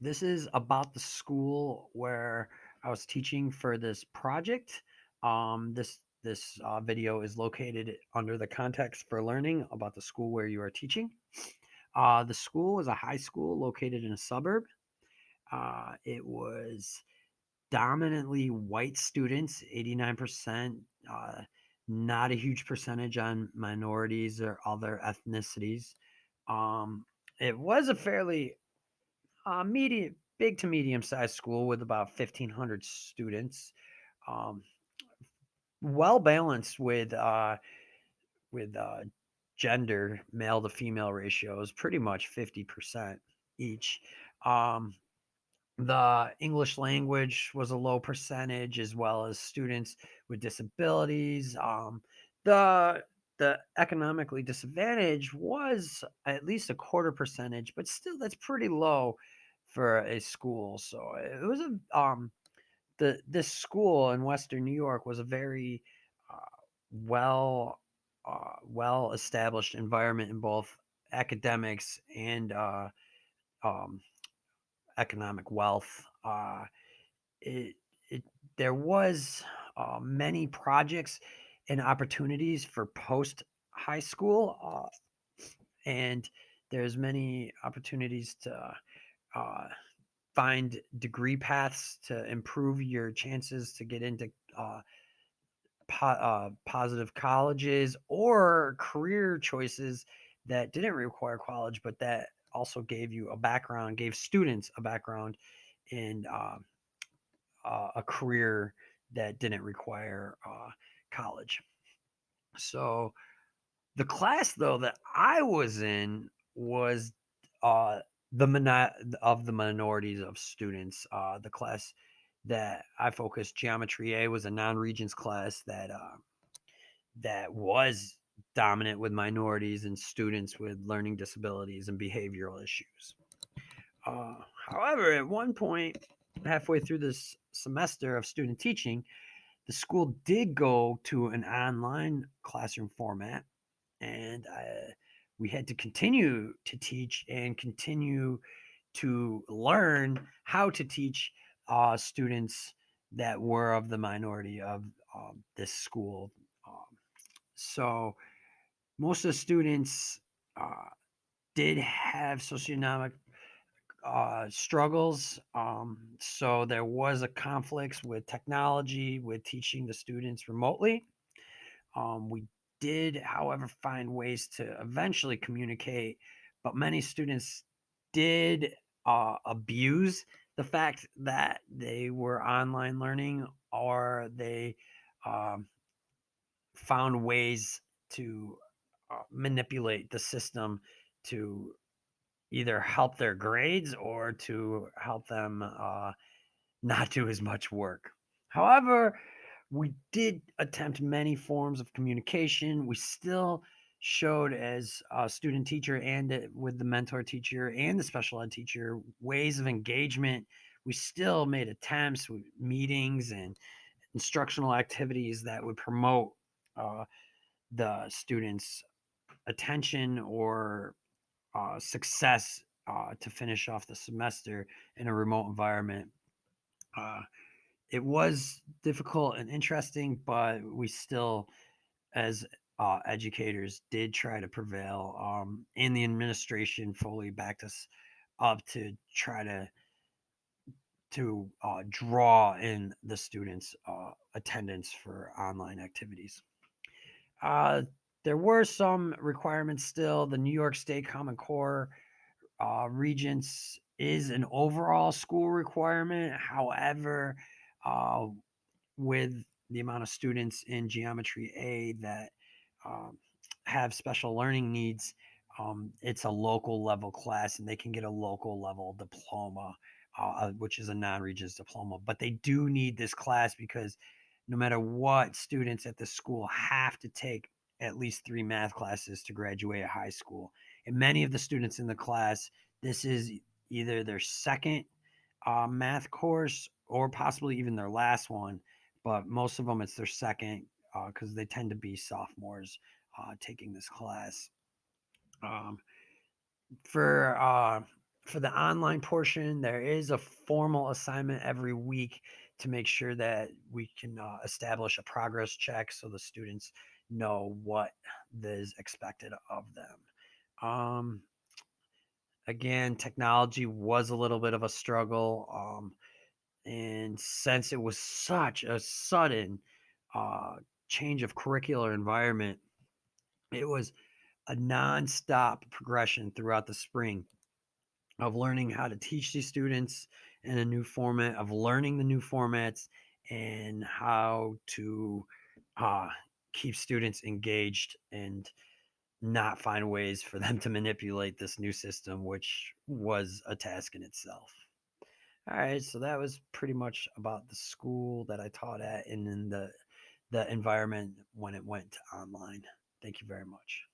This is about the school where I was teaching for this project. This video is located under the context for learning about the school where you are teaching. The school is a high school located in a suburb. It was dominantly white students, 89%, not a huge percentage on minorities or other ethnicities. Um, it was a fairly medium, big to medium sized school with about 1,500 students. Um, well balanced with gender, male to female ratios, pretty much 50% each. Um, the English language was a low percentage, as well as students with disabilities. The the economically disadvantaged was at least a quarter percentage, but still that's pretty low for a school. So it was a the this school in Western New York was a very uh, well well established environment in both academics and um, economic wealth. It it there was many projects and opportunities for post high school, and there's many opportunities to uh, find degree paths to improve your chances to get into uh, positive colleges or career choices that didn't require college, but that also gave you a background, gave students a background in a career that didn't require college. So the class though that I was in was uh, of the minorities of students. The class that I focused, Geometry A, was a non-regents class that was dominant with minorities and students with learning disabilities and behavioral issues. Uh, However, at one point, halfway through this semester of student teaching, the school did go to an online classroom format, and we had to continue to teach and continue to learn how to teach students that were of the minority of this school. Um, so most of the students uh, did have socioeconomic struggles. So there was a conflicts with technology, with teaching the students remotely. We did, however, find ways to eventually communicate, but many students did abuse the fact that they were online learning, or they um, found ways to manipulate the system to either help their grades or to help them not do as much work. However, we did attempt many forms of communication. We still showed, as a student teacher and with the mentor teacher and the special ed teacher, ways of engagement. We still made attempts with meetings and instructional activities that would promote uh, the students' attention or success to finish off the semester in a remote environment. Uh, it was difficult and interesting, but we still, as educators, did try to prevail. And the administration fully backed us up to try to draw in the students' attendance for online activities. Uh, there were some requirements still. The New York State Common Core Regents is an overall school requirement. However, uh, with the amount of students in Geometry A that um, have special learning needs, it's a local level class and they can get a local level diploma, which is a non Regents diploma. But they do need this class because no matter what, students at the school have to take at least 3 math classes to graduate high school. And many of the students in the class, this is either their second math course or possibly even their last one, but most of them it's their second because they tend to be sophomores taking this class. Um, for For the online portion, there is a formal assignment every week to make sure that we can establish a progress check so the students know what is expected of them. Um, Again, technology was a little bit of a struggle. And since it was such a sudden uh, change of curricular environment, it was a nonstop progression throughout the spring of learning how to teach these students in a new format, of learning the new formats, and how to uh, keep students engaged and not find ways for them to manipulate this new system, which was a task in itself. All right, so that was pretty much about the school that I taught at and then the environment when it went to online. Thank you very much.